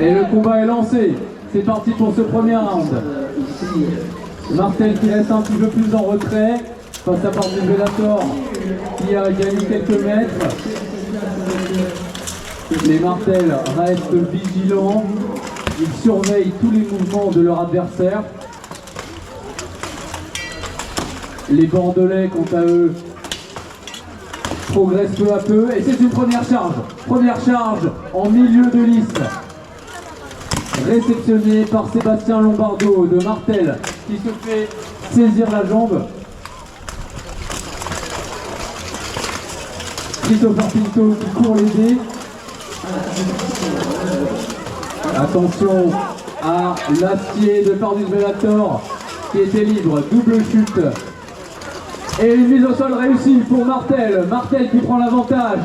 Et le combat est lancé. C'est parti pour ce premier round. Martel qui reste un petit peu plus en retrait face à Pardus Bellator qui a gagné quelques mètres. Les Martel restent vigilants. Ils surveillent tous les mouvements de leur adversaire. Les Bordelais, quant à eux, progressent peu à peu. Et c'est une première charge. Première charge en milieu de liste. Réceptionnée par Sébastien Lombardo de Martel qui se fait saisir la jambe. Christopher Pinto qui court l'aider. Attention à l'acier de Pardus Bellator qui était libre, double chute. Et une mise au sol réussie pour Martel. Martel qui prend l'avantage.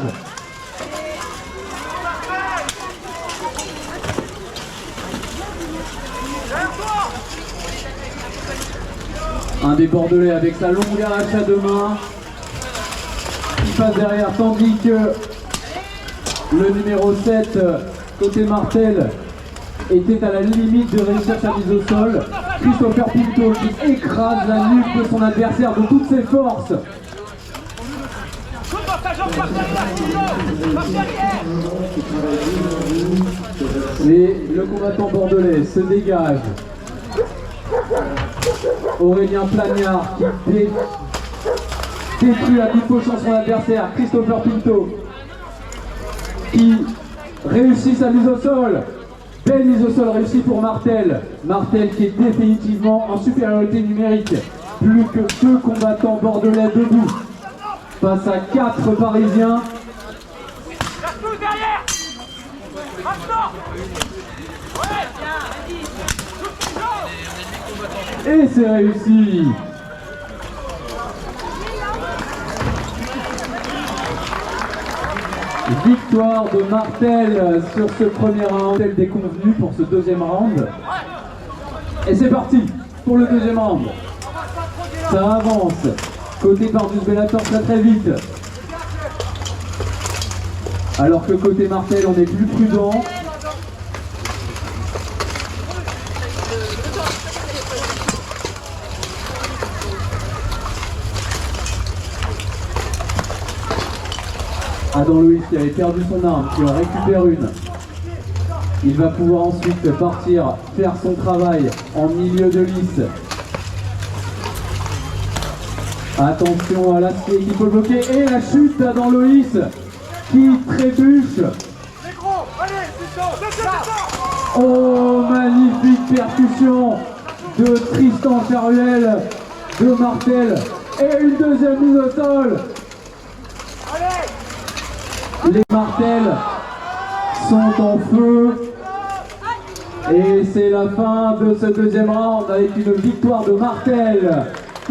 Un des Bordelais avec sa longue arrache à deux mains qui passe derrière, tandis que le numéro 7 côté Martel était à la limite de réussir sa mise au sol. Christopher Pinto qui écrase la nuque de son adversaire de toutes ses forces. Et le combattant bordelais se dégage. Aurélien Plagnard qui détruit à bout de pochon son adversaire. Christopher Pinto qui réussit sa mise au sol. Belle mise au sol réussie pour Martel. Martel qui est définitivement en supériorité numérique. Plus que 2 combattants bordelais debout face à 4 Parisiens. Et c'est réussi. Victoire de Martel sur ce premier round, tel déconvenu pour ce deuxième round. Et c'est parti pour le deuxième round. Ça avance. Côté Pardus Bellator très vite. Alors que côté Martel, on est plus prudent. Adam Louis qui avait perdu son arme, qui en récupère une. Il va pouvoir ensuite partir faire son travail en milieu de lisse. Attention à l'acier qui peut le bloquer. Et la chute d'Adam Loïs qui trébuche. Oh, magnifique percussion de Tristan Charuel de Martel. Et une deuxième mise au sol. Les Martel sont en feu. Et c'est la fin de ce deuxième round avec une victoire de Martel.